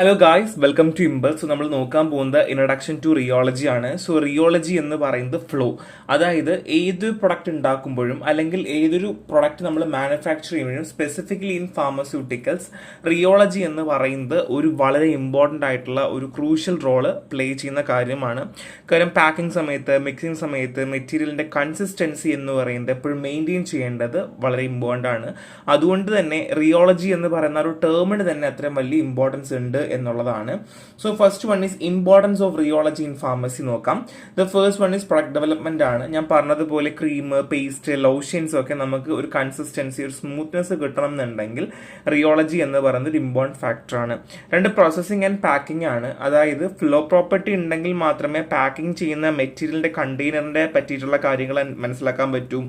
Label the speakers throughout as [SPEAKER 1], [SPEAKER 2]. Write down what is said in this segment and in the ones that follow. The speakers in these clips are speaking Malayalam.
[SPEAKER 1] Hello guys, welcome to Impel. So നമ്മൾ നോക്കാൻ പോകുന്നത് ഇൻട്രഡക്ഷൻ ടു റിയോളജി ആണ്. സോ റിയോളജി എന്ന് പറയുന്നത് ഫ്ലോ, അതായത് ഏതൊരു പ്രൊഡക്റ്റ് ഉണ്ടാക്കുമ്പോഴും അല്ലെങ്കിൽ ഏതൊരു പ്രൊഡക്റ്റ് നമ്മൾ മാനുഫാക്ചർ ചെയ്യുമ്പോഴും സ്പെസിഫിക്കലി ഇൻ ഫാർമസ്യൂട്ടിക്കൽസ് റിയോളജി എന്ന് പറയുന്നത് ഒരു വളരെ ഇമ്പോർട്ടൻ്റ് ആയിട്ടുള്ള ഒരു ക്രൂഷ്യൽ റോള് പ്ലേ ചെയ്യുന്ന കാര്യമാണ്. കാര്യം പാക്കിംഗ് സമയത്ത്, മിക്സിംഗ് സമയത്ത് മെറ്റീരിയലിൻ്റെ കൺസിസ്റ്റൻസി എന്ന് പറയുന്നത് എപ്പോഴും മെയിൻറ്റെയിൻ ചെയ്യേണ്ടത് വളരെ ഇമ്പോർട്ടൻ്റ് ആണ്. അതുകൊണ്ട് തന്നെ റിയോളജി എന്ന് പറയുന്ന ഒരു ടേമിന് തന്നെ അത്രയും വലിയ ഇമ്പോർട്ടൻസ് ഉണ്ട് എന്നുള്ളതാണ്. So first one is importance of rheology in pharmacy നോക്കാം. The first one is product development ആണ്. ഞാൻ പറഞ്ഞതുപോലെ ക്രീം, പേസ്റ്റ്, ലോഷൻസ് ഒക്കെ നമുക്ക് ഒരു കൺസിസ്റ്റൻസി, ഒരു സ്മൂത്ത്നെസ് കിട്ടണം എന്നുണ്ടെങ്കിൽ റിയോളജി എന്ന് പറയുന്നത് ഒരു ഇമ്പോർട്ടൻറ്റ് ഫാക്ടറാണ്. രണ്ട്, പ്രോസസ്സിംഗ് ആൻഡ് പാക്കിംഗ് ആണ്. അതായത് ഫ്ലോ പ്രോപ്പർട്ടി ഉണ്ടെങ്കിൽ മാത്രമേ പാക്കിംഗ് ചെയ്യുന്ന മെറ്റീരിയലിന്റെ കണ്ടെയ്നറിന്റെ പറ്റിയിട്ടുള്ള കാര്യങ്ങൾ മനസ്സിലാക്കാൻ പറ്റൂ.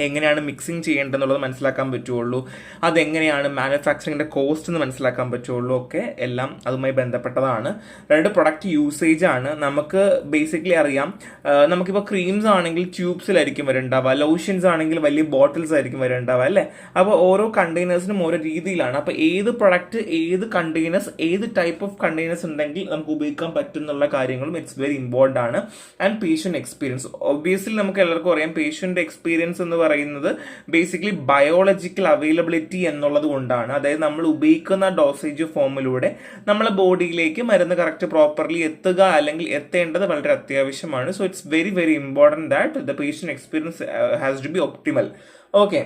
[SPEAKER 1] എങ്ങനെയാണ് മിക്സിങ് ചെയ്യേണ്ടതെന്നുള്ളത് മനസ്സിലാക്കാൻ പറ്റുള്ളൂ. അതെങ്ങനെയാണ് മാനുഫാക്ചറിങ്ങിൻ്റെ കോസ്റ്റ് എന്ന് മനസ്സിലാക്കാൻ പറ്റുള്ളൂ. ഒക്കെ എല്ലാം അതുമായി ബന്ധപ്പെട്ടതാണ്. രണ്ട്, പ്രൊഡക്റ്റ് യൂസേജ് ആണ്. നമുക്ക് ബേസിക്കലി അറിയാം, നമുക്കിപ്പോൾ ക്രീംസ് ആണെങ്കിൽ ട്യൂബ്സിലായിരിക്കും വരണ്ടാവുക, ലോഷൻസ് ആണെങ്കിൽ വലിയ ബോട്ടിൽസ് ആയിരിക്കും വരണ്ടാവുക, അല്ലേ? അപ്പോൾ ഓരോ കണ്ടെയ്നേഴ്സിനും ഓരോ രീതിയിലാണ്. അപ്പോൾ ഏത് പ്രൊഡക്റ്റ്, ഏത് കണ്ടെയ്നേഴ്സ്, ഏത് ടൈപ്പ് ഓഫ് കണ്ടെയ്നേഴ്സ് ഉണ്ടെങ്കിൽ നമുക്ക് ഉപയോഗിക്കാൻ പറ്റും എന്നുള്ള കാര്യങ്ങളും ഇറ്റ്സ് വെരി ഇമ്പോർട്ടൻ്റ് ആണ്. ആൻഡ് പേഷ്യൻ്റ് എക്സ്പീരിയൻസ്, ഒബ്വിയസ്ലി നമുക്ക് എല്ലാവർക്കും അറിയാം, പേഷ്യൻ്റ് എക്സ്പീരിയൻസ് എന്ന് പറയുന്നത് ബേസിക്കലി ബയോളജിക്കൽ അവൈലബിലിറ്റി എന്നുള്ളത് കൊണ്ടാണ്. അതായത് നമ്മൾ ഉപയോഗിക്കുന്ന ഡോസേജ് ഫോമിലൂടെ നമ്മളെ ബോഡിയിലേക്ക് മരുന്ന് കറക്റ്റ് പ്രോപ്പർലി എത്തുക അല്ലെങ്കിൽ എത്തേണ്ടത് വളരെ അത്യാവശ്യമാണ്. So it's very very important that the patient experience has to be optimal. Okay,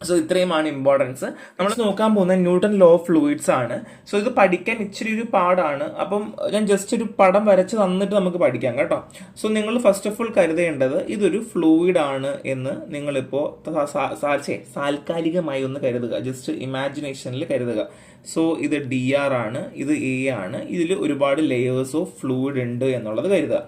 [SPEAKER 1] so ഇത്രയുമാണ് ഇമ്പോർട്ടൻസ്. നമ്മൾ നോക്കാൻ പോകുന്ന ന്യൂട്ടൺ ലോ ഓഫ് ഫ്ലൂയിഡ്സ് ആണ്. സോ ഇത് പഠിക്കാൻ ഇച്ചിരി ഒരു പാടാണ്. അപ്പം ഞാൻ ജസ്റ്റ് ഒരു പടം വരച്ച് തന്നിട്ട് നമുക്ക് പഠിക്കാം കേട്ടോ. സോ നിങ്ങൾ ഫസ്റ്റ് ഓഫ് ഓൾ കരുതേണ്ടത് ഇതൊരു ഫ്ലൂയിഡ് ആണ് എന്ന് നിങ്ങളിപ്പോൾ താൽക്കാലികമായി ഒന്ന് കരുതുക, ജസ്റ്റ് ഇമാജിനേഷനിൽ കരുതുക. സോ ഇത് DR ആണ്, ഇത് A ആണ്, ഇതിൽ ഒരുപാട് ലെയേഴ്സ് ഓഫ് ഫ്ലൂയിഡ് ഉണ്ട് എന്നുള്ളത് കരുതുക.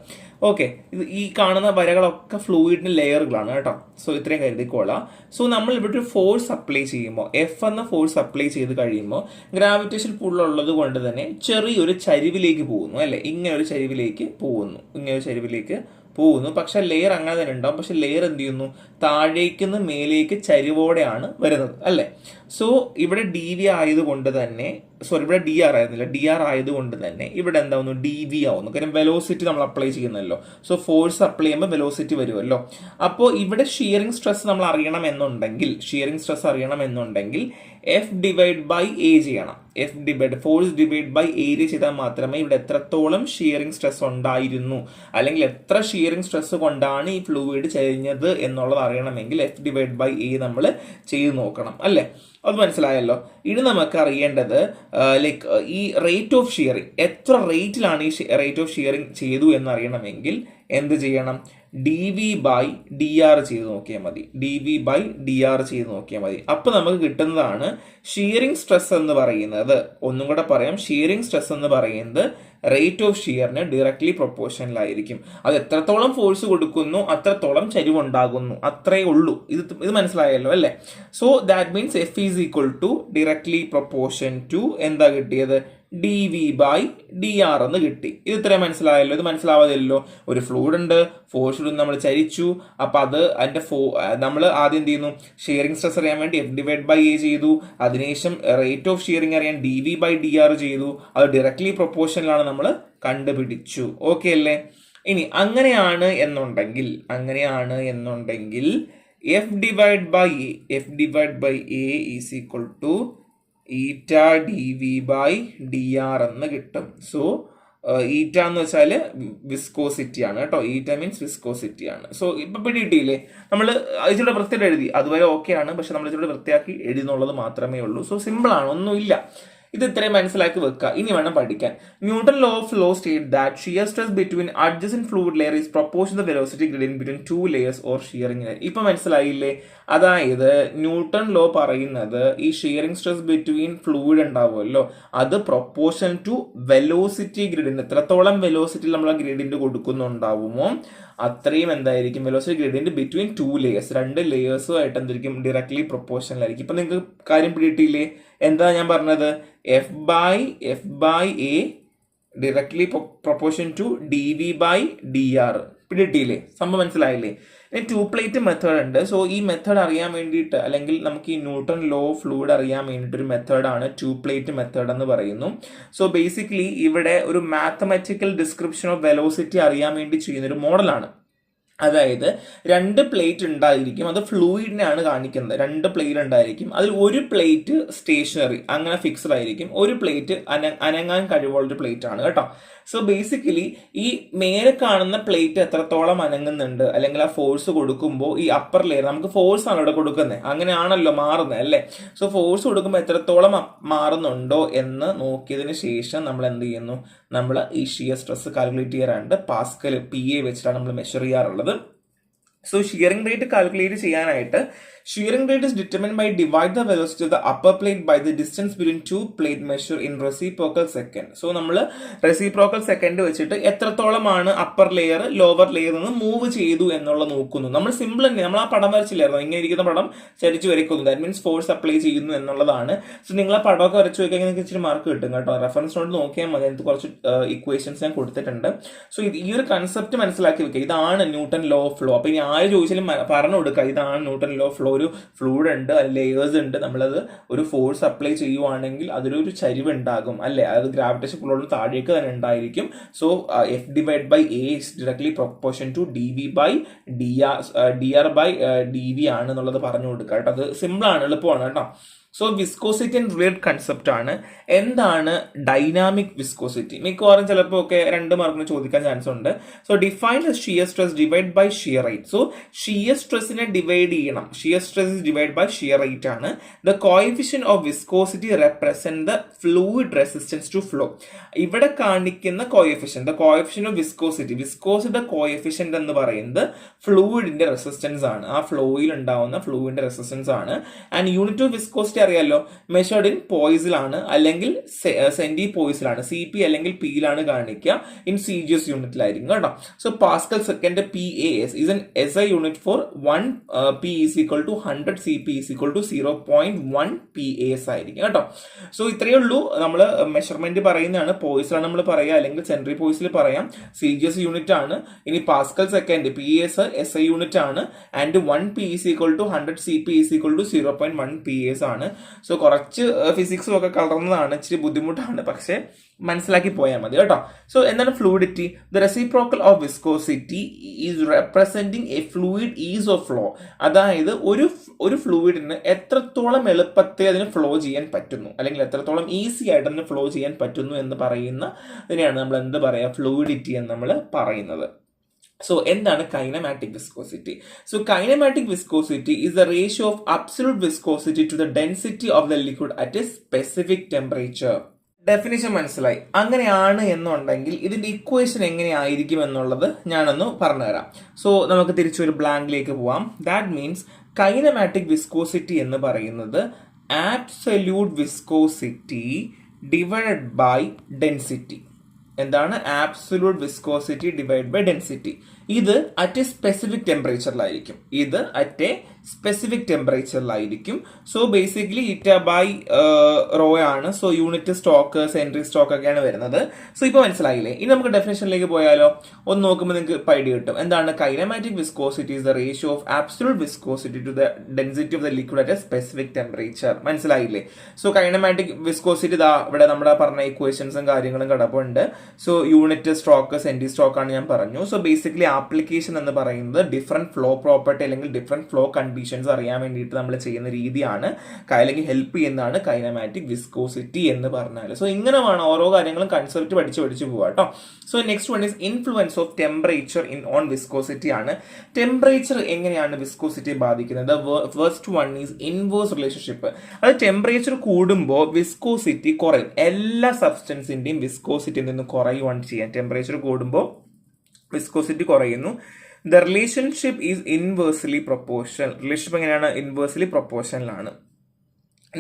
[SPEAKER 1] ഓക്കെ, ഇത് ഈ കാണുന്ന വരകളൊക്കെ ഫ്ലൂയിഡിന്റെ ലെയറുകളാണ് കേട്ടോ. സോ ഇത്രയും കരുതിക്കോളാം. സോ നമ്മൾ ഇവിടെ ഒരു ഫോഴ്സ് അപ്ലൈ ചെയ്യുമ്പോൾ, F എന്ന ഫോഴ്സ് അപ്ലൈ ചെയ്ത് കഴിയുമ്പോൾ ഗ്രാവിറ്റേഷൻ പുള്ളുള്ളത് കൊണ്ട് തന്നെ ചെറിയൊരു ചരിവിലേക്ക് പോകുന്നു, അല്ലെ? ഇങ്ങനെ ഒരു ചരിവിലേക്ക് പോകുന്നു. പക്ഷെ ലെയർ അങ്ങനെ തന്നെ ഉണ്ടാവും. പക്ഷെ ലെയർ എന്ത് ചെയ്യുന്നു? താഴേക്കുന്ന് മേലേക്ക് ചരിവോടെയാണ് വരുന്നത്, അല്ലേ? സോ ഇവിടെ DV ആയതുകൊണ്ട് തന്നെ, സോറി ഇവിടെ DR ആയിരുന്നില്ല, DR ആയതുകൊണ്ട് തന്നെ ഇവിടെ എന്താവുന്നു? DV ആവുന്നു. കാര്യം വെലോസിറ്റി നമ്മൾ അപ്ലൈ ചെയ്യുന്നല്ലോ. സോ ഫോഴ്സ് അപ്ലൈ ചെയ്യുമ്പോൾ വെലോസിറ്റി വരുമല്ലോ. അപ്പോൾ ഇവിടെ ഷിയറിംഗ് സ്ട്രെസ് നമ്മൾ അറിയണം എന്നുണ്ടെങ്കിൽ F ഡിവൈഡ് ബൈ A ചെയ്യണം. ഫോഴ്സ് ഡിവൈഡ് ബൈ ഏരിയ ചെയ്താൽ മാത്രമേ ഇവിടെ എത്രത്തോളം ഷിയറിംഗ് സ്ട്രെസ് ഉണ്ടായിരുന്നു, അല്ലെങ്കിൽ എത്ര ഷിയറിംഗ് സ്ട്രെസ് കൊണ്ടാണ് ഈ ഫ്ലൂയിഡ് ചരിഞ്ഞത് എന്നുള്ളത് അറിയണമെങ്കിൽ F ഡിവൈഡ് ബൈ A നമ്മൾ ചെയ്ത് നോക്കണം, അല്ലേ? അത് മനസ്സിലായല്ലോ. ഇനി നമുക്ക് അറിയേണ്ടത് ലൈക്ക് ഈ റേറ്റ് ഓഫ് ഷിയറിംഗ്, എത്ര റേറ്റിലാണ് ഈ റേറ്റ് ഓഫ് ഷിയറിംഗ് ചെയ്തു എന്നറിയണമെങ്കിൽ എന്ത് ചെയ്യണം? DV ബൈ DR ചെയ്ത് നോക്കിയാൽ മതി. അപ്പൊ നമുക്ക് കിട്ടുന്നതാണ് ഷിയറിംഗ് സ്ട്രെസ് എന്ന് പറയുന്നത്. ഒന്നും കൂടെ പറയാം, ഷിയറിംഗ് സ്ട്രെസ് എന്ന് പറയുന്നത് റേറ്റ് ഓഫ് ഷിയറിന് ഡയറക്ട്ലി പ്രൊപ്പോർഷണൽ ആയിരിക്കും. അത് എത്രത്തോളം ഫോഴ്സ് കൊടുക്കുന്നു അത്രത്തോളം ചരിവുണ്ടാകുന്നു, അത്രേ ഉള്ളൂ. ഇത് മനസ്സിലായല്ലോ, അല്ലേ? So that means F is equal to directly proportion to എന്താ കിട്ടിയത്? DV ബൈ DR എന്ന് കിട്ടി. ഇത് ഇത്രയും മനസ്സിലായല്ലോ. ഇത് മനസ്സിലാവാതില്ലല്ലോ. ഒരു ഫ്ലൂയിഡ് ഉണ്ട്, ഫോഴ്സ് നമ്മൾ ചരിച്ചു. അപ്പൊ അത് അതിന്റെ നമ്മൾ ആദ്യം എന്ത് ചെയ്യുന്നു? ഷിയറിംഗ് സ്ട്രെസ് അറിയാൻ വേണ്ടി F ഡിവൈഡ് ബൈ A ചെയ്തു. അതിനുശേഷം റേറ്റ് ഓഫ് ഷിയറിംഗ് അറിയാൻ DV ബൈ DR ചെയ്തു. അത് ഡയറക്ട്ലി പ്രൊപ്പോർഷനിലാണ് നമ്മൾ കണ്ടുപിടിച്ചു. ഓക്കെ അല്ലേ? ഇനി അങ്ങനെയാണ് എന്നുണ്ടെങ്കിൽ F divide by A is equal to eta DV by DR എന്ന് കിട്ടും. സോ ഈറ്റ എന്ന് വെച്ചാൽ വിസ്കോസിറ്റി ആണ് കേട്ടോ. ഈറ്റ മീൻസ് വിസ്കോസിറ്റി ആണ്. സോ ഇപ്പൊ പിടിയിട്ടില്ലേ? നമ്മൾ ഇതിലൂടെ വൃത്തിയായിട്ട് എഴുതി, അതുവരെ ഓക്കെ ആണ്. പക്ഷെ നമ്മൾ ഇതിലൂടെ വൃത്തിയാക്കി എഴുതുന്നുള്ളത് മാത്രമേ ഉള്ളൂ. സോ സിമ്പിൾ ആണ്, ഒന്നുമില്ല. ഇത് ഇത്രയും മനസ്സിലാക്കി വെക്കുക. ഇനി വേണം പഠിക്കാൻ. Newton law of flow state that shear stress between adjacent fluid layer is proportion to the velocity gradient between two layers or shearing layer. ഇപ്പൊ മനസ്സിലായില്ലേ? അതായത് ന്യൂട്ടൺ ലോ പറയുന്നത് ഈ ഷിയറിംഗ് സ്ട്രെസ് ബിറ്റ്വീൻ ഫ്ലൂയിഡ് ഉണ്ടാവുമല്ലോ, അത് പ്രൊപ്പോർഷൻ ടു വെലോസിറ്റി ഗ്രേഡിയന്റ്, എത്രത്തോളം വെലോസിറ്റി നമ്മൾ ആ ഗ്രേഡിയന്റ് കൊടുക്കുന്നുണ്ടാവുമോ അത്രയും എന്തായിരിക്കും velocity gradient between two layers, രണ്ട് ലെയേഴ്സുമായിട്ട് എന്തായിരിക്കും? ഡയറക്ട്ലി പ്രൊപ്പോർഷനിലായിരിക്കും. ഇപ്പൊ നിങ്ങൾക്ക് കാര്യം പിടിയിട്ടില്ലേ? എന്താ ഞാൻ പറഞ്ഞത്? F by A directly proportion to DV by DR. പിടിയിട്ടില്ലേ? സംഭവം മനസ്സിലായില്ലേ? ഇനി ടു പ്ലേറ്റ് മെത്തേഡ് ഉണ്ട്. സോ ഈ മെത്തേഡ് അറിയാൻ വേണ്ടിയിട്ട്, അല്ലെങ്കിൽ നമുക്ക് ഈ ന്യൂട്ടൺ ലോ ഓഫ് ഫ്ലൂയിഡ് അറിയാൻ വേണ്ടിയിട്ട് ഒരു മെത്തേഡാണ് ടു പ്ലേറ്റ് മെത്തേഡ് എന്ന് പറയുന്നു. സോ ബേസിക്കലി ഇവിടെ ഒരു മാത്തമാറ്റിക്കൽ ഡിസ്ക്രിപ്ഷൻ ഓഫ് വെലോസിറ്റി അറിയാൻ വേണ്ടി ചെയ്യുന്ന ഒരു മോഡലാണ്. അതായത് 2 പ്ലേറ്റ് ഉണ്ടായിരിക്കും, അത് ഫ്ലൂയിഡിനെയാണ് കാണിക്കുന്നത്. 2 പ്ലേറ്റ് ഉണ്ടായിരിക്കും, അതിൽ ഒരു പ്ലേറ്റ് സ്റ്റേഷനറി, അങ്ങനെ ഫിക്സ്ഡ് ആയിരിക്കും, ഒരു പ്ലേറ്റ് അനങ്ങാൻ കഴിവുള്ളൊരു പ്ലേറ്റ് ആണ് കേട്ടോ. സോ ബേസിക്കലി ഈ മേലെ കാണുന്ന പ്ലേറ്റ് എത്രത്തോളം അനങ്ങുന്നുണ്ട്, അല്ലെങ്കിൽ ആ ഫോഴ്സ് കൊടുക്കുമ്പോൾ ഈ അപ്പർ ലെയർ, നമുക്ക് ഫോഴ്സ് ആണ് ഇവിടെ കൊടുക്കുന്നത്, അങ്ങനെയാണല്ലോ മാറുന്നത് അല്ലേ. സോ ഫോഴ്സ് കൊടുക്കുമ്പോൾ എത്രത്തോളം മാറുന്നുണ്ടോ എന്ന് നോക്കിയതിന് ശേഷം നമ്മൾ എന്ത് ചെയ്യുന്നു, നമ്മൾ ഈ ഷിയർ സ്ട്രെസ് കാൽക്കുലേറ്റ് ചെയ്യാറുണ്ട്. പാസ്കൽ PA വെച്ചിട്ടാണ് നമ്മൾ മെഷർ ചെയ്യാറുള്ളത്. സോ ഷിയറിംഗ് റേറ്റ് കാൽക്കുലേറ്റ് ചെയ്യാനായിട്ട് shearing rate is determined by divide the velocity of the upper plate by the distance between two plate measure in reciprocal second. So നമ്മൾ reciprocal second വെച്ചിട്ട് എത്രത്തോളമാണ് അപ്പർ ലെയർ ലോവർ ലെയർ നിന്ന് മൂവ് ചെയ്തു എന്നുള്ള നോക്കുന്നു. നമ്മൾ സിമ്പിൾ തന്നെ, നമ്മൾ ആ പടം വരച്ചില്ലായിരുന്നു, ഇങ്ങനെ ഇരിക്കുന്ന പടം ചരിച്ചു വരയ്ക്കുന്നു, ദാറ്റ് മീൻസ് ഫോഴ്സ് അപ്ലൈ ചെയ്യുന്നു എന്നുള്ളതാണ്. സോ നിങ്ങൾ ആ പടമൊക്കെ വരച്ചു വയ്ക്കാൻ നിങ്ങൾക്ക് ഇച്ചിരി മാർക്ക് കിട്ടും കേട്ടോ. റെഫറൻസ് നോട്ട് നോക്കിയാൽ മതി, അതിനകത്ത് കുറച്ച് ഇക്വേഷൻസ് ഞാൻ കൊടുത്തിട്ടുണ്ട്. സോ ഈ ഒരു കൺസെപ്റ്റ് മനസ്സിലാക്കി വെക്കുക, ഇതാണ് ന്യൂട്ടൺ ലോ ഓഫ് ഫ്ലോ. അപ്പൊ ഇനി ആര് ചോദിച്ചാലും പറഞ്ഞു കൊടുക്കുക, ഇതാണ് ന്യൂട്ടൺ ലോ ഓഫ് ഫ്ലോ. ഒരു ഫ്ലൂയിഡ് ഉണ്ട്, ലെയേഴ്സ് ഉണ്ട്, നമ്മളത് ഒരു ഫോഴ്സ് അപ്ലൈ ചെയ്യുവാണെങ്കിൽ അതിലൊരു ചരിവ് ഉണ്ടാകും അല്ലെ, അത് ഗ്രാവിറ്റേഷൻ പുള്ളോട് താഴേക്ക് തന്നെ ഉണ്ടായിരിക്കും. So F divided by A is directly proportion to dV by dr by dV ആണ് എന്നുള്ളത് പറഞ്ഞു കൊടുക്കുക കേട്ടോ. അത് സിമ്പിൾ ആണ്, എളുപ്പമാണ് കേട്ടോ. So viscosity and fluid concept ആണ്. എന്താണ് ഡൈനാമിക് വിസ്കോസിറ്റി? മിക്കവാറും ചിലപ്പോൾ ഒക്കെ 2 മാർക്കിന് ചോദിക്കാൻ ചാൻസ് ഉണ്ട്. So define the shear stress divide by shear rate. So shear സ്ട്രെസ്സിനെ ഡിവൈഡ് ചെയ്യണം. Shear stress divide by shear rate ആണ്. The coefficient of viscosity represent the fluid resistance to flow. ഇവിടെ കാണിക്കുന്ന coefficient, the coefficient of viscosity, വിസ്കോസിറ്റിയുടെ കോഎഫിഷ്യന്റ് എന്ന് പറയുന്നത് ഫ്ലൂയിഡിന്റെ റെസിസ്റ്റൻസ് ആണ്, ആ ഫ്ലോയിൽ ഉണ്ടാവുന്ന ഫ്ലൂയിഡിന്റെ റെസിസ്റ്റൻസ് ആണ്. ആൻഡ് യൂണിറ്റ് ഓഫ് വിസ്കോസിറ്റി അറിയാലോ, മെഷർഡ് ഇൻ പോയിസിലാണ് അല്ലെങ്കിൽ സെന്റി പോയിസിലാണ്, CP അല്ലെങ്കിൽ Pയിലാണ് കാണിക്കുക, ഇൻ CGS യൂണിറ്റിലായിരിക്കും കേട്ടോ. So Pascal second PAS is an SI unit for 1 P is equal to 100 CP is equal to 0.1 PAS ആയിരിക്കും കേട്ടോ. സോ ഇത്രയേ ഉള്ളൂ. നമ്മൾ മെഷർമെന്റ് പറയുന്നതാണ്, പോയിസിലാണ് നമ്മൾ പറയുക, അല്ലെങ്കിൽ സെൻട്രി പോയിസിൽ പറയാം, CGS യൂണിറ്റ് ആണ്. ഇനി pascal second PAS SI unit ആണ്. And 1 P is equal to 100 CP is equal to 0.1 PAS ആണ്. സോ കുറച്ച് ഫിസിക്സും ഒക്കെ കളർന്നതാണ്, ഇച്ചിരി ബുദ്ധിമുട്ടാണ്, പക്ഷെ മനസ്സിലാക്കി പോയാൽ മതി കേട്ടോ. സോ എന്താണ് fluidity? The reciprocal of viscosity is representing A fluid is of flow. അതായത് ഒരു ഫ്ലൂയിഡിന് എത്രത്തോളം എളുപ്പത്തെ അതിന് ഫ്ലോ ചെയ്യാൻ പറ്റുന്നു, അല്ലെങ്കിൽ എത്രത്തോളം ഈസി ആയിട്ട് അതിന് ഫ്ലോ ചെയ്യാൻ പറ്റുന്നു എന്ന് പറയുന്ന ഇതിനെയാണ് നമ്മൾ എന്ത് പറയുക, ഫ്ലൂയിഡിറ്റി എന്ന് നമ്മൾ പറയുന്നത്. സോ എന്താണ് kinematic viscosity? So kinematic viscosity is the ratio of absolute viscosity to the density of the liquid at a specific temperature. Definition മനസ്സിലായി. അങ്ങനെയാണ് എന്നുണ്ടെങ്കിൽ ഇതിന്റെ ഇക്വേഷൻ എങ്ങനെയായിരിക്കും എന്നുള്ളത് ഞാനൊന്ന് പറഞ്ഞുതരാം. സോ നമുക്ക് തിരിച്ചൊരു ബ്ലാങ്കിലേക്ക് പോവാം. ദാറ്റ് മീൻസ് കൈനമാറ്റിക് വിസ്കോസിറ്റി എന്ന് പറയുന്നത് absolute viscosity divided by density. എന്താണ് absolute viscosity divide by density? ഇത് അറ്റ് എ സ്പെസിഫിക് ടെമ്പറേച്ചറിലായിരിക്കും, ഇത് അറ്റ് എ സ്പെസിഫിക് ടെമ്പറേച്ചറിലായിരിക്കും. So basically eta by rho ആണ്. So unit stoke, sentry stoke ഒക്കെയാണ് വരുന്നത്. സോ ഇപ്പൊ മനസ്സിലായില്ലേ? ഇനി നമുക്ക് ഡെഫിനേഷനിലേക്ക് പോയാലോ? ഒന്ന് നോക്കുമ്പോൾ നിങ്ങൾക്ക് ഐഡിയ കിട്ടും. എന്താണ് kinematic viscosity? Is the ratio of absolute viscosity to the density of the liquid at a specific temperature. മനസ്സിലായില്ലേ? സോ കൈനമാറ്റിക് വിസ്കോസിറ്റി ഇതാ ഇവിടെ നമ്മുടെ പറഞ്ഞ ഇക്വേഷൻസും കാര്യങ്ങളും കിടപ്പുണ്ട്. So unit stoke, sentry stock ആണ് ഞാൻ പറഞ്ഞു. സോ ബേസിക്കലി ആപ്ലിക്കേഷൻ എന്ന് പറയുന്നത് ഡിഫറെന്റ് ഫ്ലോ പ്രോപ്പർട്ടി അല്ലെങ്കിൽ ഡിഫറെന്റ് ഫ്ലോ കണ്ടീഷൻസ് അറിയാൻ വേണ്ടിയിട്ട് നമ്മൾ ചെയ്യുന്ന രീതിയാണ്, അല്ലെങ്കിൽ ഹെൽപ്പ് ചെയ്യുന്നതാണ് കൈനമാറ്റിക് വിസ്കോസിറ്റി എന്ന് പറഞ്ഞാൽ. സോ ഇങ്ങനെ വേണം ഓരോ കാര്യങ്ങളും കൺസെപ്റ്റ് പഠിച്ചു പോവാ കേട്ടോ. So next one is influence of temperature on viscosity ആണ്. ടെമ്പറേച്ചർ എങ്ങനെയാണ് വിസ്കോസിറ്റി ബാധിക്കുന്നത്? First one is inverse relationship. അത് ടെമ്പറേച്ചർ കൂടുമ്പോൾ വിസ്കോസിറ്റി കുറയും. എല്ലാ സബ്സ്റ്റൻസിന്റെയും വിസ്കോസിറ്റിയിൽ നിന്ന് കുറയുവാണ് ചെയ്യാൻ. ടെമ്പറേച്ചർ കൂടുമ്പോൾ വിസ്കോസിറ്റി കുറയുന്നു. The relationship is inversely proportional. Relationship എങ്ങനെയാണ്? ഇൻവേഴ്സ്ലി പ്രൊപ്പോർഷണൽ ആണ്.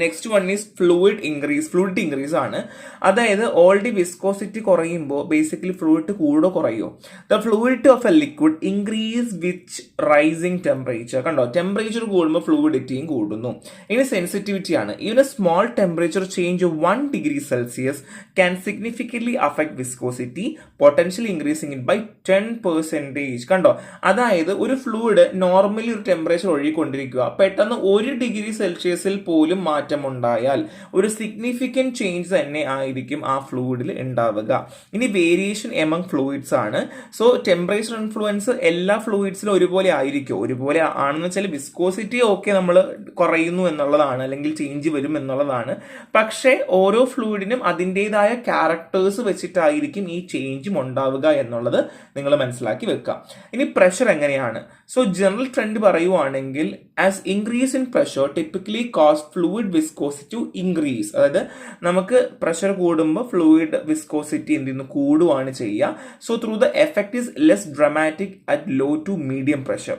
[SPEAKER 1] Next one is fluid increase ആണ്. അതായത് ഓൾറെഡി വിസ്കോസിറ്റി കുറയുമ്പോൾ ബേസിക്കലി ഫ്ലൂയിഡ് കൂടോ കുറയോ? The fluidity of a liquid increase which rising temperature. കണ്ടോ, ടെമ്പറേച്ചർ കൂടുമ്പോൾ ഫ്ലൂയിഡിറ്റിയും കൂടുന്നു. ഇനി സെൻസിറ്റിവിറ്റി ആണ്. Even a small temperature change 1 degree Celsius can significantly affect viscosity, potentially increasing it by 10%. കണ്ടോ, അതായത് ഒരു ഫ്ലൂയിഡ് നോർമലി ഒരു ടെമ്പറേച്ചർ ഒഴുകിക്കൊണ്ടിരിക്കുക, പെട്ടെന്ന് 1 degree Celsius പോലും മാറ്റമുണ്ടായാൽ ഒരു സിഗ്നിഫിക്കന്റ് ചേഞ്ച് തന്നെ ആയിരിക്കും ആ ഫ്ലൂയിഡിൽ ഉണ്ടാവുക. ഇനി വേരിയേഷൻ എമംഗ് ഫ്ലൂയിഡ്സ് ആണ്. സോ ടെമ്പറേച്ചർ ഇൻഫ്ലുവൻസ് എല്ലാ ഫ്ലൂയിഡ്സിലും ഒരുപോലെ ആയിരിക്കും. ഒരുപോലെ ആണെന്ന് വെച്ചാൽ വിസ്കോസിറ്റി ഓക്കെ നമ്മൾ കുറയുന്നു എന്നുള്ളതാണ്, അല്ലെങ്കിൽ ചേഞ്ച് വരും എന്നുള്ളതാണ്. പക്ഷേ ഓരോ ഫ്ലൂയിഡിനും അതിൻ്റെതായ ക്യാരക്ടേഴ്സ് വെച്ചിട്ടായിരിക്കും ഈ ചേഞ്ചും ഉണ്ടാവുക എന്നുള്ളത് നിങ്ങൾ മനസ്സിലാക്കി വെക്കുക. ഇനി പ്രഷർ എങ്ങനെയാണ്? സോ ജനറൽ ട്രെൻഡ് പറയുവാണെങ്കിൽ as increase in pressure typically cause fluid viscosity to increase. അതായത് നമുക്ക് പ്രഷർ കൂടുമ്പോൾ ഫ്ലൂയിഡ് വിസ്കോസിറ്റി എന്ത് ചെയ്യുന്നു, കൂടുകയാണ് ചെയ്യുക. So through the effect is less dramatic at low to medium pressure.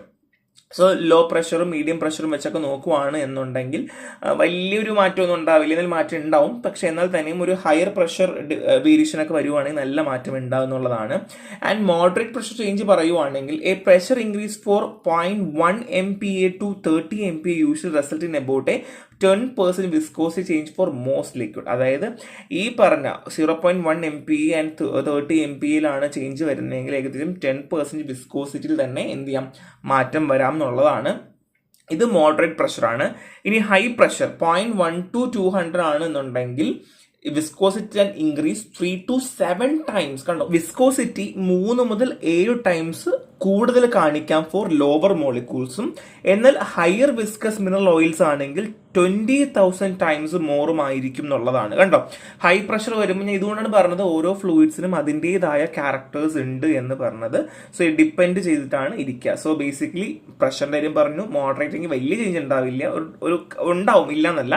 [SPEAKER 1] So low പ്രഷറും മീഡിയം പ്രഷറും വെച്ചൊക്കെ നോക്കുവാണ് എന്നുണ്ടെങ്കിൽ വലിയൊരു മാറ്റമൊന്നും ഉണ്ടാവില്ല, എന്നാൽ മാറ്റം ഉണ്ടാവും. പക്ഷെ എന്നാൽ തന്നെയും ഒരു ഹയർ പ്രഷർ വേരിയേഷനൊക്കെ വരുവാണെങ്കിൽ നല്ല മാറ്റം ഉണ്ടാവും എന്നുള്ളതാണ്. ആൻഡ് മോഡറേറ്റ് പ്രഷർ ചേഞ്ച് പറയുവാണെങ്കിൽ a pressure increase for 0.1 MPa to 30 MPa usually result in about a 10% viscosity change for most liquid. അതായത് ഈ പറഞ്ഞ 0.1 MPa ആൻഡ് 30 MPa ചേഞ്ച് വരുന്നതെങ്കിൽ ഏകദേശം 10% വിസ്കോസിറ്റിയിൽ തന്നെ എന്ത് ചെയ്യാം, മാറ്റം വരാം എന്നുള്ളതാണ്. ഇത് മോഡറേറ്റ് പ്രഷറാണ്. ഇനി ഹൈ പ്രഷർ 0.1 to 200 ആണെന്നുണ്ടെങ്കിൽ viscosity and increase 3 to 7 times. കണ്ടോ, വിസ്കോസിറ്റി 3 മുതൽ 7 times കൂടുതൽ കാണിക്കാം ഫോർ ലോവർ മോളിക്യൂൾസും. എന്നാൽ ഹയർ വിസ്കസ് മിനറൽ ഓയിൽസ് ആണെങ്കിൽ 20,000 times മോറും ആയിരിക്കും എന്നുള്ളതാണ്. കണ്ടോ, ഹൈ പ്രഷർ വരുമ്പോൾ ഞാൻ ഇതുകൊണ്ടാണ് പറഞ്ഞത് ഓരോ ഫ്ലൂയിഡ്സിനും അതിൻ്റെതായ ക്യാരക്ടേഴ്സ് ഉണ്ട് എന്ന് പറഞ്ഞത്. സോ ഡിപ്പെൻഡ് ചെയ്തിട്ടാണ് ഇരിക്കുക. സോ ബേസിക്കലി പ്രഷറിന്റെ കാര്യം പറഞ്ഞു, മോഡറേറ്റിംഗ് വലിയ ചേഞ്ച് ഉണ്ടാവില്ല, ഒരു ഉണ്ടാവും, ഇല്ല എന്നല്ല.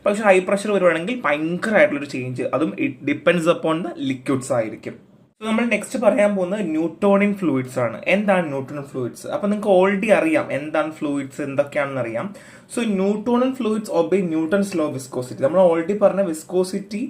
[SPEAKER 1] പക്ഷെ ഹൈ പ്രഷർ വരുവാണെങ്കിൽ ഭയങ്കരമായിട്ടുള്ളൊരു ചേഞ്ച്, അതും it depends upon the liquids ആയിരിക്കും. സോ നമ്മൾ നെക്സ്റ്റ് പറയാൻ പോകുന്നത് ന്യൂട്ടോണിയൻ ഫ്ലൂയിഡ്സ് ആണ്. എന്താണ് ന്യൂട്ടോണിയൻ ഫ്ലൂയിഡ്സ്? അപ്പൊ നിങ്ങൾക്ക് ഓൾറെഡി അറിയാം എന്താണ് ഫ്ലൂയിഡ്സ്, എന്തൊക്കെയാണെന്ന് അറിയാം. So Newtonian fluids obey Newton's law of viscosity. നമ്മൾ ഓൾറെഡി പറഞ്ഞ വിസ്കോസിറ്റി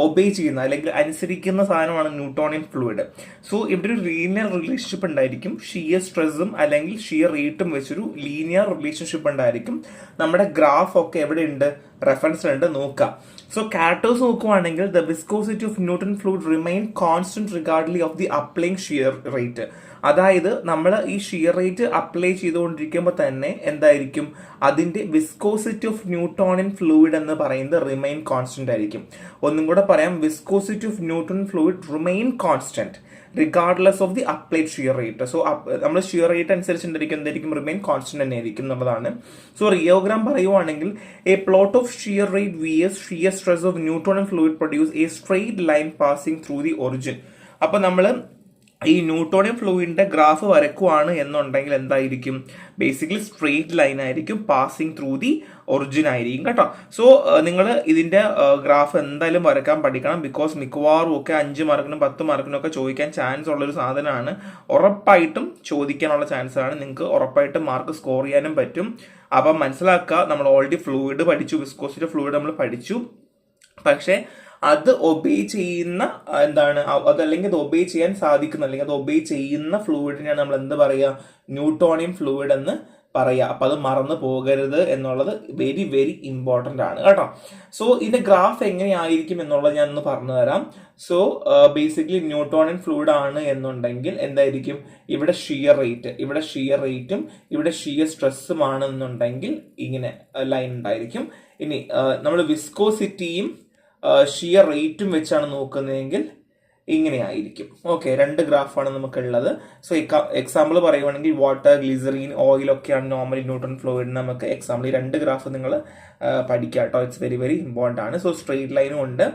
[SPEAKER 1] ഒബേ ചെയ്യുന്ന അല്ലെങ്കിൽ അനുസരിക്കുന്ന സാധനമാണ് ന്യൂട്ടോണിയൻ ഫ്ലൂയിഡ്. സോ ഇവിടെ ഒരു ലീനിയർ റിലേഷൻഷിപ്പ് ഉണ്ടായിരിക്കും. ഷിയർ സ്ട്രെസ്സും അല്ലെങ്കിൽ ഷിയർ റേറ്റും വെച്ചൊരു ലീനിയർ റിലേഷൻഷിപ്പ് ഉണ്ടായിരിക്കും. നമ്മുടെ ഗ്രാഫ് ഒക്കെ എവിടെ ഉണ്ട്, റെഫറൻസിലുണ്ട്, നോക്കാം. സോ ക്യാരക്ടേഴ്സ് നോക്കുവാണെങ്കിൽ the viscosity of Newton fluid remain constant regardless of the applying shear rate. അതായത് നമ്മൾ ഈ ഷിയർ റേറ്റ് അപ്ലൈ ചെയ്തുകൊണ്ടിരിക്കുമ്പോൾ തന്നെ എന്തായിരിക്കും, അതിന്റെ വിസ്കോസിറ്റി ഓഫ് ന്യൂട്ടോണിയൻ ഫ്ലൂയിഡ് എന്ന് പറയുന്നത് റിമെയിൻ കോൺസ്റ്റന്റ് ആയിരിക്കും. ഒന്നും കൂടെ പറയാം, viscosity of Newton fluid remain constant regardless of the applied shear rate. So നമ്മൾ ഷിയർ റേറ്റ് അനുസരിച്ച് എന്തായിരിക്കും, റിമെയിൻ കോൺസ്റ്റന്റ് തന്നെ ആയിരിക്കും എന്നുള്ളതാണ്. സോ റിയോഗ്രാം പറയുവാണെങ്കിൽ A plot of shear rate vs shear stress of Newtonian fluid produce A straight line passing through the origin. അപ്പൊ നമ്മൾ ഈ ന്യൂട്ടോണിയൻ ഫ്ലൂയിഡിന്റെ ഗ്രാഫ് വരക്കുവാണ് എന്നുണ്ടെങ്കിൽ എന്തായിരിക്കും, ബേസിക്കലി സ്ട്രെയിറ്റ് ലൈൻ ആയിരിക്കും, പാസിംഗ് ത്രൂ ദി ഒറിജിൻ ആയിരിക്കും കേട്ടോ. സോ നിങ്ങൾ ഇതിന്റെ ഗ്രാഫ് എന്തായാലും വരക്കാൻ പഠിക്കണം. ബിക്കോസ് മിക്കവാറും ഒക്കെ 5 മാർക്കിനും 10 മാർക്കിനും ഒക്കെ ചോദിക്കാൻ ചാൻസ് ഉള്ളൊരു സാധനമാണ്. ഉറപ്പായിട്ടും ചോദിക്കാനുള്ള ചാൻസ് ആണ്. നിങ്ങൾക്ക് ഉറപ്പായിട്ടും മാർക്ക് സ്കോർ ചെയ്യാനും പറ്റും. അപ്പം മനസ്സിലാക്കുക, നമ്മൾ ഓൾറെഡി ഫ്ലൂയിഡ് പഠിച്ചു, വിസ്കോസിറ്റി ഫ്ലൂയിഡ് നമ്മൾ പഠിച്ചു. പക്ഷേ അത് ഒബേ ചെയ്യുന്ന അതല്ലെങ്കിൽ അത് ഒബേ ചെയ്യാൻ സാധിക്കുന്ന, അല്ലെങ്കിൽ അത് ഒബേ ചെയ്യുന്ന ഫ്ലൂയിഡിനെയാണ് നമ്മൾ എന്ത് പറയുക, ന്യൂട്ടോണിയൻ ഫ്ലൂയിഡ് എന്ന് പറയുക. അപ്പൊ അത് മറന്നു പോകരുത് എന്നുള്ളത് വെരി വെരി ഇമ്പോർട്ടന്റ് ആണ് കേട്ടോ. സോ ഇതിന്റെ ഗ്രാഫ് എങ്ങനെയായിരിക്കും എന്നുള്ളത് ഞാൻ ഒന്ന് പറഞ്ഞു തരാം. സോ ബേസിക്കലി ന്യൂട്ടോണിയൻ ഫ്ലൂയിഡ് ആണ് എന്നുണ്ടെങ്കിൽ എന്തായിരിക്കും, ഇവിടെ ഷിയർ റേറ്റും ഇവിടെ ഷിയർ സ്ട്രെസ്സും ആണെന്നുണ്ടെങ്കിൽ ഇങ്ങനെ ലൈൻ ഉണ്ടായിരിക്കും. ഇനി നമ്മൾ വിസ്കോസിറ്റിയും ഷിയർ റേറ്റും വെച്ചാണ് നോക്കുന്നതെങ്കിൽ ഇങ്ങനെയായിരിക്കും. ഓക്കെ, 2 ഗ്രാഫാണ് നമുക്കുള്ളത്. സോ എക്സാമ്പിൾ പറയുവാണെങ്കിൽ വാട്ടർ, ഗ്ലിസറീൻ, ഓയിൽ ഒക്കെയാണ് നോർമലി ന്യൂട്ടൺ ഫ്ലൂയിഡിന് നമുക്ക് എക്സാമ്പിൾ. ഈ 2 ഗ്രാഫ് നിങ്ങൾ പഠിക്കുക കേട്ടോ. ഇറ്റ്സ് വെരി വെരി ഇമ്പോർട്ടൻ്റ് ആണ്. സോ സ്ട്രെയിറ്റ് ലൈനും ഉണ്ട്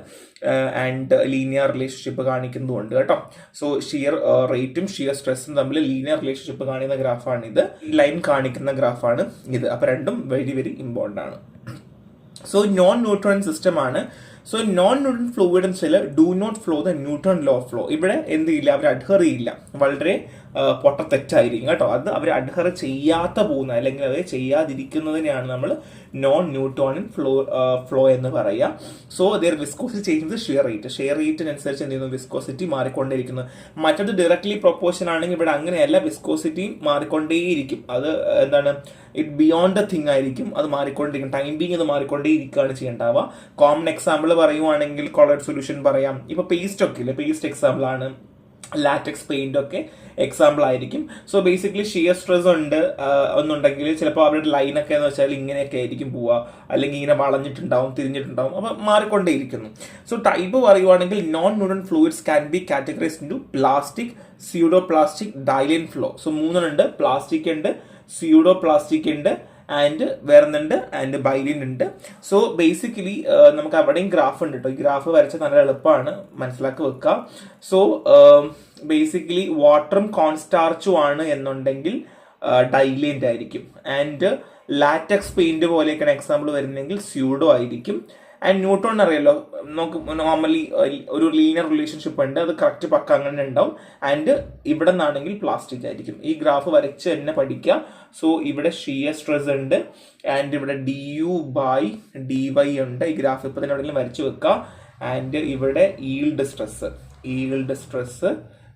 [SPEAKER 1] ആൻഡ് ലീനിയർ റിലേഷൻഷിപ്പ് കാണിക്കുന്നതും ഉണ്ട് കേട്ടോ. സോ ഷിയർ റേറ്റും ഷിയർ സ്ട്രെസ്സും തമ്മിൽ ലീനിയർ റിലേഷൻഷിപ്പ് കാണിക്കുന്ന ഗ്രാഫാണ് ഇത്. ലൈൻ കാണിക്കുന്ന ഗ്രാഫാണ് ഇത്. അപ്പൊ രണ്ടും വെരി വെരി ഇമ്പോർട്ടൻ്റ് ആണ്. സോ നോൺ ന്യൂട്ടോണിയൻ സിസ്റ്റം ആണ്. So non Newton fluid do not flow the Newton law of flow. ഇവിടെ എന്ത് ചെയ്യില്ല, അവർ അഡ്ഹർ ചെയ്യില്ല, വളരെ പൊട്ടത്തെറ്റായിരിക്കും കേട്ടോ. അത് അവർ അഡ്ഹർ ചെയ്യാത്ത പോകുന്ന അല്ലെങ്കിൽ അവർ ചെയ്യാതിരിക്കുന്നതിനെയാണ് നമ്മൾ നോൺ ന്യൂട്ടോണിയൻ ഫ്ലോ എന്ന് പറയുക. So their viscosity change shear റേറ്റിനനുസരിച്ച് എന്ത് ചെയ്യുന്നു, വിസ്കോസിറ്റി മാറിക്കൊണ്ടേയിരിക്കുന്നു. മറ്റത് ഡയറക്ട്ലി പ്രൊപ്പോർഷൻ ആണെങ്കിൽ ഇവിടെ അങ്ങനെയല്ല, വിസ്കോസിറ്റി മാറിക്കൊണ്ടേയിരിക്കും. അത് എന്താണ്, ഇറ്റ് ബിയോണ്ട് ദ തിങ് ആയിരിക്കും, അത് മാറിക്കൊണ്ടിരിക്കും. ടൈം ബീങ് അത് മാറിക്കൊണ്ടേയിരിക്കുകയാണ് ചെയ്യേണ്ടാവുക. കോമൺ എക്സാമ്പിൾ പറയുവാണെങ്കിൽ കൊളോയിഡ് സൊല്യൂഷൻ പറയാം. ഇപ്പൊ പേസ്റ്റ് ഒക്കെ ഇല്ലേ, പേസ്റ്റ് എക്സാമ്പിൾ ആണ്. ലാറ്റക്സ് പെയിന്റ് ഒക്കെ എക്സാമ്പിൾ ആയിരിക്കും. സോ ബേസിക്കലി ഷിയർ സ്ട്രെസ് ഉണ്ട് എന്നുണ്ടെങ്കിൽ ചിലപ്പോൾ അവരുടെ ലൈനൊക്കെ എന്ന് വെച്ചാൽ ഇങ്ങനെയൊക്കെ ആയിരിക്കും പോവുക, അല്ലെങ്കിൽ ഇങ്ങനെ വളഞ്ഞിട്ടുണ്ടാവും, തിരിഞ്ഞിട്ടുണ്ടാവും, അപ്പൊ മാറിക്കൊണ്ടേയിരിക്കുന്നു. സോ ടൈപ്പ് പറയുവാണെങ്കിൽ non Newton fluids can be categorized into plastic, pseudo plastic, dilatant flow. So മൂന്നെണ്ണുണ്ട്, പ്ലാസ്റ്റിക് ഉണ്ട്, സ്യൂഡോ പ്ലാസ്റ്റിക് ഉണ്ട്, ആൻഡ് വേറെന്നുണ്ട്, ആൻഡ് ബൈലിൻ ഉണ്ട്. സോ ബേസിക്കലി നമുക്ക് അവിടെയും ഗ്രാഫ് ഉണ്ട് കേട്ടോ. ഈ ഗ്രാഫ് വരച്ചാൽ നല്ല എളുപ്പമാണ്, മനസ്സിലാക്കി വെക്കുക. സോ ബേസിക്കലി വാട്ടറും കോൺസ്റ്റാർച്ചും ആണ് എന്നുണ്ടെങ്കിൽ ഡൈലേന്റ് ആയിരിക്കും. ആൻഡ് ലാറ്റക്സ് പെയിന്റ് പോലെയൊക്കെയാണ് എക്സാമ്പിൾ വരുന്നെങ്കിൽ സ്യൂഡോ ആയിരിക്കും. ആൻഡ് ന്യൂട്രോൺ അറിയാലോ, നമുക്ക് നോർമലി ഒരു ലീനിയർ റിലേഷൻഷിപ്പ് ഉണ്ട്, അത് കറക്റ്റ് പക്ക അങ്ങനെ ഉണ്ടാവും. ആൻഡ് ഇവിടെ നിന്നാണെങ്കിൽ പ്ലാസ്റ്റിക് ആയിരിക്കും. ഈ ഗ്രാഫ് വരച്ച് തന്നെ പഠിക്കുക. സോ ഇവിടെ ഷിയർ സ്ട്രെസ് ഉണ്ട്, ആൻഡ് ഇവിടെ du/dy ഉണ്ട്. ഈ ഗ്രാഫ് ഇപ്പൊ തന്നെ എവിടെയെങ്കിലും വരച്ചു വെക്കുക. ആൻഡ് ഇവിടെ ഈൽഡ് സ്ട്രെസ്.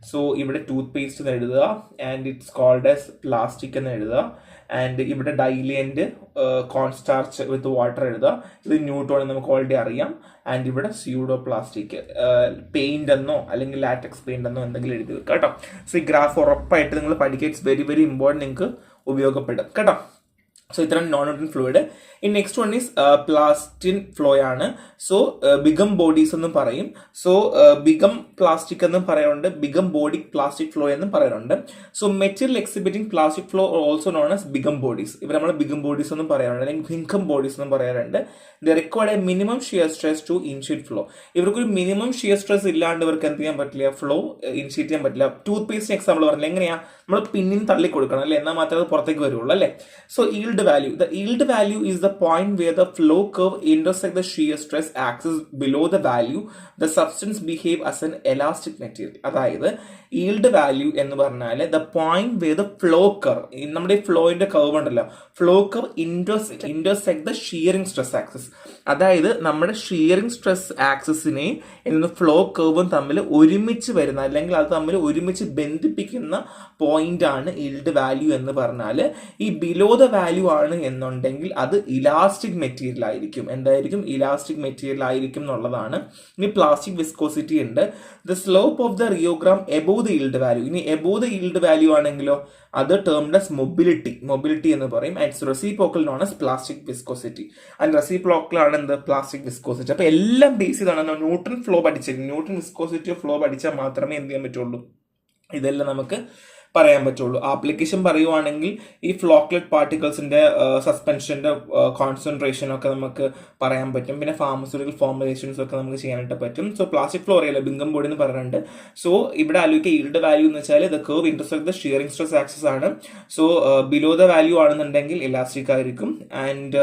[SPEAKER 1] സോ ഇവിടെ ടൂത്ത് പേസ്റ്റ് എന്ന് എഴുതുക, and it's called as plastic എന്ന് എഴുതുക. ആൻഡ് ഇവിടെ ഡൈലേന്റ് കോൺസ്റ്റാർച്ച് വിത്ത് വാട്ടർ എഴുതുക. ഇത് ന്യൂട്രോൺ നമുക്ക് ഓൾറെഡി അറിയാം. ആൻഡ് ഇവിടെ സ്യൂഡോ പ്ലാസ്റ്റിക് പെയിന്റ് എന്നോ അല്ലെങ്കിൽ ലാറ്റക്സ് പെയിന്റ് എന്നോ എന്തെങ്കിലും എഴുതി വെക്കുക കേട്ടോ. സോ ഈ ഗ്രാഫ് ഉറപ്പായിട്ട് നിങ്ങൾ പഠിക്കുക. ഇറ്റ്സ് വെരി വെരി ഇമ്പോർട്ടൻറ്റ്, നിങ്ങൾക്ക് ഉപയോഗപ്പെടും കേട്ടോ. സോ ഇത്രയും നോൺ ന്യൂട്ടൺ ഫ്ലൂയിഡ്. ഈ നെക്സ്റ്റ് വൺ ഈസ് പ്ലാസ്റ്റിൻ ഫ്ലോ ആണ്. സോ ബിഗം ബോഡീസ് എന്നും പറയും. സോ ബിഗം പ്ലാസ്റ്റിക് എന്നും പറയാറുണ്ട്, ബിഗം ബോഡി പ്ലാസ്റ്റിക് ഫ്ലോ എന്നും പറയാറുണ്ട്. So material exhibiting plastic flow also known as become bodies. ഇവർ നമ്മൾ ബിഗം ബോഡീസ് എന്നും പറയാറുണ്ട്, അല്ലെങ്കിൽ ബിഗം ബോഡീസ് എന്നും പറയാറുണ്ട്. The required a minimum shear stress to initiate flow. ഇവർക്കൊരു മിനിമം ഷിയർ സ്ട്രെസ് ഇല്ലാണ്ട് ഇവർക്ക് എന്ത് ചെയ്യാൻ പറ്റില്ല, ഫ്ലോ ഇനിഷ്യേറ്റ് ചെയ്യാൻ പറ്റില്ല. ടൂത്ത് പേസ്റ്റ് എക്സാമ്പിൾ പറഞ്ഞില്ല, എങ്ങനെയാ നമ്മൾ പിന്നിന് തള്ളി കൊടുക്കണം അല്ലെ, എന്നാൽ മാത്രമേ അത് പുറത്തേക്ക് വരുള്ളൂ അല്ലെ. So yield value is the point where the flow curve intersects the shear stress axis. Below the value the substance behave as an elastic material. അതായത് yield value എന്ന് പറഞ്ഞാൽ the point where the flow curve, നമ്മുടെ ഫ്ലോയിന്റെ കർവ് ഉണ്ടല്ലോ, flow curve intersect the shearing stress axis. അതായത് നമ്മുടെ ഷിയറിംഗ് സ്ട്രെസ് ആക്സിസിനെ ഫ്ലോ കർവും തമ്മിൽ ഒരുമിച്ച് വരുന്ന, അല്ലെങ്കിൽ അത് തമ്മിൽ ഒരുമിച്ച് ബന്ധിപ്പിക്കുന്ന പോയിന്റ് ആണ് yield value എന്ന് പറഞ്ഞാൽ. ഈ ബിലോ ദ വാല്യൂ ആണ് എന്നുണ്ടെങ്കിൽ അത് ഇലാസ്റ്റിക് മെറ്റീരിയൽ ആയിരിക്കും. എന്തായിരിക്കും, ഇലാസ്റ്റിക് മെറ്റീരിയൽ ആയിരിക്കും എന്നുള്ളതാണ്. ഇനി പ്ലാസ്റ്റിക് വിസ്കോസിറ്റി ഉണ്ട്. The slope of the rheogram above the yield value. ഇനി എബോവ് ദ yield വാല്യൂ ആണെങ്കിലോ അത് ടേംഡ് ആസ് മൊബിലിറ്റി എന്ന് പറയും. And reciprocal known as plastic viscosity. And reciprocal ആണ് എന്ത്, പ്ലാസ്റ്റിക് വിസ്കോസിറ്റി. അപ്പൊ എല്ലാം ബേസ് ചെയ്താണ് ന്യൂട്ടൺ ഫ്ലോ പഠിച്ചത്. ന്യൂട്ടൺ വിസ്കോസിറ്റി ഫ്ലോ പഠിച്ചാൽ മാത്രമേ എന്ത് ചെയ്യാൻ പറ്റുള്ളൂ, ഇതെല്ലാം നമുക്ക് പറയാൻ പറ്റുള്ളൂ. ആപ്ലിക്കേഷൻ പറയുവാണെങ്കിൽ ഈ ഫ്ലോക്ലെറ്റ് പാർട്ടിക്കിൾസിന്റെ സസ്പെൻഷന്റെ കോൺസെൻട്രേഷൻ ഒക്കെ നമുക്ക് പറയാൻ പറ്റും. പിന്നെ ഫാർമസ്യൂട്ടിക്കൽ ഫോർമുലേഷൻസ് ഒക്കെ നമുക്ക് ചെയ്യാനായിട്ട് പറ്റും. സോ പ്ലാസ്റ്റിക് ഫ്ലോ അറിയാലോ, ബിംഗം ബോഡി എന്ന് പറയുന്നുണ്ട്. സോ ഇവിടെ ആലോചിക്കുക, yield വാല്യൂ എന്ന് വെച്ചാൽ the curve intersect the shearing stress axis ആണ്. സോ ബിലോ ദ വാല്യൂ ആണെന്നുണ്ടെങ്കിൽ ഇലാസ്റ്റിക് ആയിരിക്കും, ആൻഡ്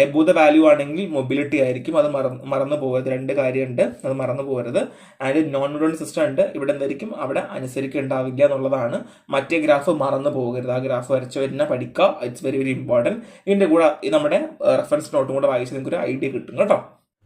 [SPEAKER 1] എബോ ദ വാല്യൂ ആണെങ്കിൽ മൊബിലിറ്റി ആയിരിക്കും. അത് മറന്നു പോകരുത്, രണ്ട് കാര്യമുണ്ട്, അത് മറന്നു പോകരുത്. ആൻഡ് നോൺ ന്യൂട്ടൺ സിസ്റ്റം ഉണ്ട്, ഇവിടെ എന്തായിരിക്കും, അവിടെ അനുസരിക്കുണ്ടാവില്ല എന്നുള്ളതാണ്. മറ്റേ ഗ്രാഫ് മറന്നു പോകരുത്, ആ ഗ്രാഫ് വരച്ച് തന്നെ പഠിക്കുക. It's very very important. ഇതിന്റെ കൂടെ നമ്മുടെ റെഫറൻസ് നോട്ടും കൂടെ വായിച്ച് നിങ്ങൾക്ക് ഒരു ഐഡിയ കിട്ടും കേട്ടോ.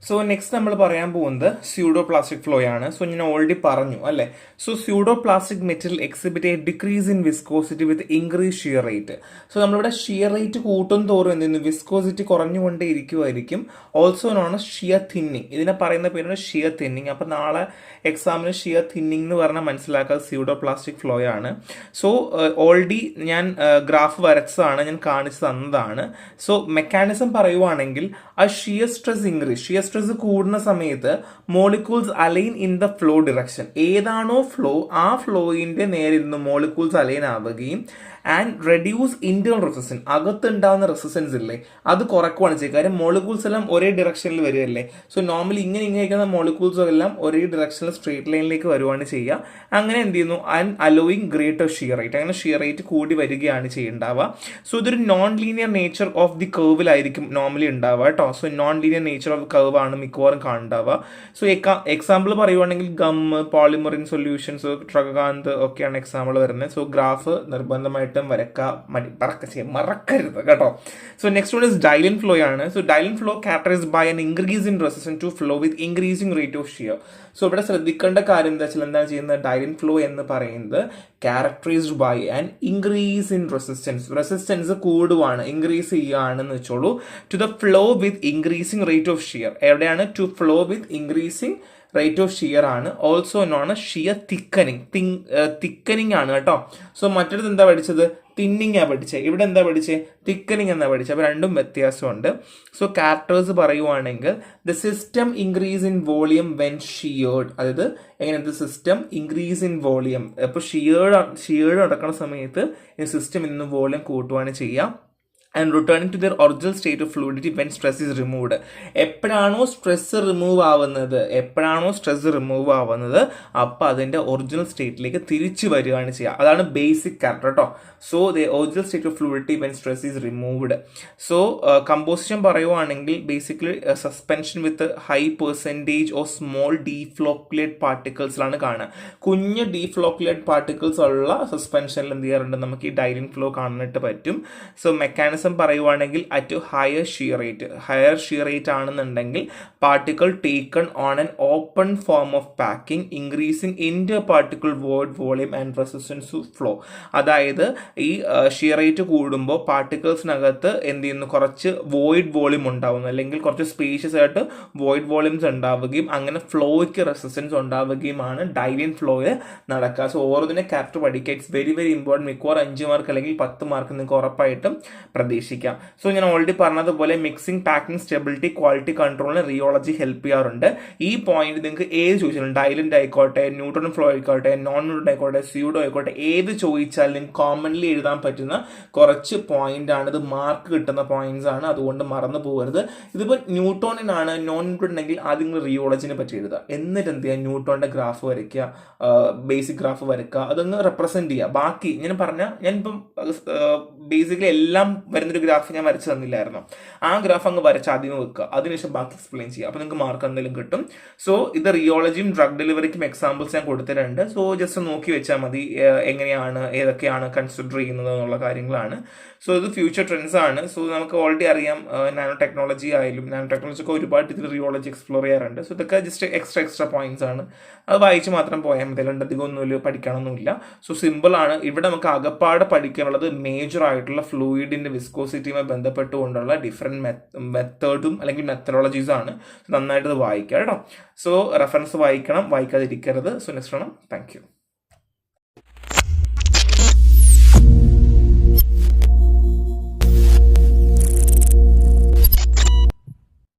[SPEAKER 1] സോ നെക്സ്റ്റ് നമ്മൾ പറയാൻ പോകുന്നത് സ്യൂഡോ പ്ലാസ്റ്റിക് ഫ്ലോ ആണ്. സോ ഞാൻ ഓൾറെഡി പറഞ്ഞു അല്ലെ. So pseudo plastic material exhibit a decrease in viscosity with increase shear rate. So നമ്മളിവിടെ ഷിയർ റേറ്റ് കൂട്ടും തോറും എന്തെയ്യുന്നു, വിസ്കോസിറ്റി കുറഞ്ഞുകൊണ്ടേ ഇരിക്കുമായിരിക്കും. Also known shear thinning. ഇതിനെ പറയുന്ന പേരാണ് ഷിയർ തിന്നിങ്. അപ്പൊ നാളെ എക്സാമിന് ഷിയർ തിന്നിങ് എന്ന് പറഞ്ഞാൽ മനസ്സിലാക്കാതെ സ്യൂഡോ പ്ലാസ്റ്റിക് ഫ്ലോ ആണ്. സോ ഓൾറെഡി ഞാൻ ഗ്രാഫ് വരച്ചതാണ്, ഞാൻ കാണിച്ചു തന്നതാണ്. സോ മെക്കാനിസം പറയുവാണെങ്കിൽ ആ shear stress increase, shear stress കൂടുന്ന സമയത്ത് molecules align in the flow direction. ഏതാണോ ഫ്ലോ, ആ ഫ്ലോയിന്റെ നേരെ നിന്ന് മോളിക്യൂൾസ് അലൈൻ ആവുകയും ആൻഡ് റെഡ്യൂസ് ഇന്റേണൽ റെസിസ്റ്റൻസ്, അകത്തുണ്ടാവുന്ന റെസിസ്റ്റൻസ് ഇല്ലേ അത് കുറയ്ക്കുവാണ് ചെയ്യുക. കാര്യം മോളിക്യൂൾസ് എല്ലാം ഒരേ ഡിറക്ഷനിൽ വരികയല്ലേ. സോ നോർമലി ഇങ്ങനെ ഇരിക്കുന്ന മോളിക്യൂൾസ് എല്ലാം ഒരേ ഡിറക്ഷനിൽ സ്ട്രേറ്റ് ലൈനിലേക്ക് വരുവാണ് ചെയ്യുക. അങ്ങനെ എന്ത് ചെയ്യുന്നു, and allowing greater shear rate, അങ്ങനെ ഷിയർ റേറ്റ് കൂടി വരികയാണ് ചെയ്യുന്നുണ്ടാവുക. സോ ഇതൊരു non linear nature of the കർവിലായിരിക്കും നോർമലി ഉണ്ടാവുക കേട്ടോ. So non linear nature of curve ആണ് മിക്കവാറും കാണുന്നുണ്ടാവുക. സോ എക്സാമ്പിൾ പറയുവാണെങ്കിൽ ഗം, പോളിമറിൻ സൊല്യൂഷൻസ്, ട്രഗകാന്ത് ഒക്കെയാണ് എക്സാമ്പിൾ വരുന്നത്. സോ ഗ്രാഫ് നിർബന്ധമായിട്ടും മറക്കരുത് കേട്ടോ. So next one is dilatant flow ആണ്. So dilatant flow characterized by an increase in resistance to flow with increasing rate of shear. So ഇവിടെ ശ്രദ്ധിക്കേണ്ട കാര്യം എന്താ വെച്ചാൽ എന്താണ് ചെയ്യുന്നത്, ഡൈലൻ ഫ്ലോ എന്ന് പറയുന്നത് characterized by an increase in resistance കൂടുവാണ്, ഇൻക്രീസ് ചെയ്യുകയാണെന്ന് വെച്ചോളൂ, to the flow with increasing rate of shear. എവിടെയാണ് to flow with increasing rate of shear ആണ്. ഓൾസോ നോൺ ഷിയർ തിക്കനിങ് ആണ് കേട്ടോ. സോ മറ്റൊരു എന്താ പഠിച്ചത്, തിന്നിങ് ആ പഠിച്ചത്, ഇവിടെ എന്താ പഠിച്ചത്, തിക്കനിങ് എന്നാ പഠിച്ചത്. അപ്പോൾ രണ്ടും വ്യത്യാസമുണ്ട്. സോ ക്യാരക്ടേഴ്സ് പറയുവാണെങ്കിൽ the system increase in volume when sheared, അതായത് എങ്ങനെ the system increase in volume, അപ്പോൾ ഷിയേർഡ് നടക്കുന്ന സമയത്ത് ഈ സിസ്റ്റം ഇന്ന് വോളിയം കൂട്ടുവാണ് ചെയ്യുക. And returning to their original state of fluidity when stress is removed. എപ്പോഴാണോ സ്ട്രെസ് റിമൂവ് ആവുന്നത് അപ്പോൾ അതിൻ്റെ ഒറിജിനൽ സ്റ്റേറ്റിലേക്ക് തിരിച്ചു വരികയാണ് ചെയ്യുക. അതാണ് ബേസിക് ക്യാരക്ടർ കേട്ടോ. So the original state of fluidity when stress is removed. So composition പറയുവാണെങ്കിൽ basically suspension with high percentage of small deflocculate പാർട്ടിക്കിൾസിലാണ് കാണുക. കുഞ്ഞ് ഡീഫ്ലോക്കുലേറ്റ് പാർട്ടിക്കിൾസ് ഉള്ള സസ്പെൻഷനിൽ എന്ത് ചെയ്യാറുണ്ട്, നമുക്ക് ഈ ഡൈലിൻ ഫ്ലോ കാണാനായിട്ട് പറ്റും. സോ മെക്കാനിസം പറയുവാണെങ്കിൽ അറ്റ് ഹയർ ഷിയർ റേറ്റ് ആണെന്നുണ്ടെങ്കിൽ particle taken on an open form of packing increasing inter particle void volume and resistance to flow. അതായത് ഈ ഷിയർ റേറ്റ് കൂടുമ്പോൾ പാർട്ടിക്കിൾസിനകത്ത് എന്ത് ചെയ്യുന്നു, കുറച്ച് വോയിഡ് വോളിയം ഉണ്ടാവുന്നു, അല്ലെങ്കിൽ കുറച്ച് സ്പേഷ്യസ് ആയിട്ട് വോയിഡ് വോളിയംസ് ഉണ്ടാവുകയും അങ്ങനെ ഫ്ലോയ്ക്ക് റെസിസ്റ്റൻസ് ഉണ്ടാവുകയുമാണ് ഡൈലിൻ ഫ്ലോയിൽ നടക്കുക. സോ ഓരോന്നിനെ ക്യാരക്ടർ പഠിക്കുക. It's very very important. മിക്കവാറും 5 മാർക്ക് അല്ലെങ്കിൽ 10 മാർക്ക് നിങ്ങൾക്ക് ഉറപ്പായിട്ടും പ്രതീക്ഷിക്കാം. സോ ഞാൻ ഓൾറെഡി പറഞ്ഞതുപോലെ മിക്സിംഗ്, പാക്കിംഗ്, സ്റ്റെബിലിറ്റി, ക്വാളിറ്റി കൺട്രോളിന് റിയോളജി ഹെൽപ്പ് ചെയ്യാറുണ്ട്. ഈ പോയിന്റ് നിങ്ങൾക്ക് ഏത് ചോദിച്ചാലും, ഡൈലന്റ് ആയിക്കോട്ടെ, ന്യൂട്രൺ ഫ്ലോ ആയിക്കോട്ടെ, നോൺ ന്യൂട്രൺ ആയിക്കോട്ടെ, സ്യൂഡോ ആയിക്കോട്ടെ, ഏത് ചോദിച്ചാലും നിങ്ങൾക്ക് കോമൺലി എഴുതാൻ പറ്റുന്ന കുറച്ച് പോയിന്റ് ആണ്. ഇത് മാർക്ക് കിട്ടുന്ന പോയിന്റ്സ് ആണ്, അതുകൊണ്ട് മറന്നു പോകരുത്. ഇതിപ്പോൾ ന്യൂട്ടോണിനാണ്, നോൺ ന്യൂട്രൺ ഉണ്ടെങ്കിൽ ആദ്യം നിങ്ങൾ റിയോളജിനെ പറ്റി എഴുതുക, എന്നിട്ട് എന്ത് ചെയ്യുക, ന്യൂട്ടോണിന്റെ ഗ്രാഫ് വരയ്ക്കുക, ബേസിക് ഗ്രാഫ് വരയ്ക്കുക, അതൊന്ന് റെപ്രസെന്റ് ചെയ്യുക. ബാക്കി ഞാനിപ്പം ബേസിക്കലി എല്ലാം വരുന്നൊരു ഗ്രാഫ് ഞാൻ വരച്ച് തന്നില്ലായിരുന്നു. ആ ഗ്രാഫ് അങ്ങ് വരച്ച് ആദ്യം വെക്കുക, അതിനുശേഷം ബാക്കി എക്സ്പ്ലെയിൻ ചെയ്യുക. അപ്പോൾ നിങ്ങൾക്ക് മാർക്ക് എന്തെങ്കിലും കിട്ടും. സോ ഇത് റിയോളജിയും ഡ്രഗ് ഡെലിവറിക്കും എക്സാമ്പിൾസ് ഞാൻ കൊടുത്തിട്ടുണ്ട്. സോ ജസ്റ്റ് നോക്കി വെച്ചാൽ മതി എങ്ങനെയാണ്, ഏതൊക്കെയാണ് കൺസിഡർ ചെയ്യുന്നത് എന്നുള്ള കാര്യങ്ങളാണ്. സോ ഇത് ഫ്യൂച്ചർ ട്രെൻഡ്സ് ആണ്. സോ നമുക്ക് ഓൾറെഡി അറിയാം നാനോ ടെക്നോളജി ആയാലും, നാനോ ടെക്നോളജി ഒക്കെ ഒരുപാട് ഇതിൽ റിയോളജി എക്സ്പ്ലോർ ചെയ്യാറുണ്ട്. സോ ഇതൊക്കെ ജസ്റ്റ് എക്സ്ട്രാ പോയിന്റ്സ് ആണ്. അത് വായിച്ച് മാത്രം പോയാൽ മതി, അല്ലാണ്ട് അധികം ഒന്നും പഠിക്കണമെന്നില്ല. സോ സിമ്പിൾ ആണ്. ഇവിടെ നമുക്ക് അകപ്പാടെ പഠിക്കാനുള്ളത് മേജർ ആയിട്ടുള്ള ഫ്ലൂയിഡിന്റെ വിസ്കോസിറ്റിയുമായി ബന്ധപ്പെട്ടുകൊണ്ടുള്ള ഡിഫറെന്റ് മെത്തേഡും അല്ലെങ്കിൽ മെത്തഡോളജീസ് ആണ്. നന്നായിട്ട് അത് വായിക്കുക കേട്ടോ. സോ റെഫറൻസ് വായിക്കണം, വായിക്കാതിരിക്കരുത്. സോ നെക്സ്റ്റ് ആണ്. Thank you.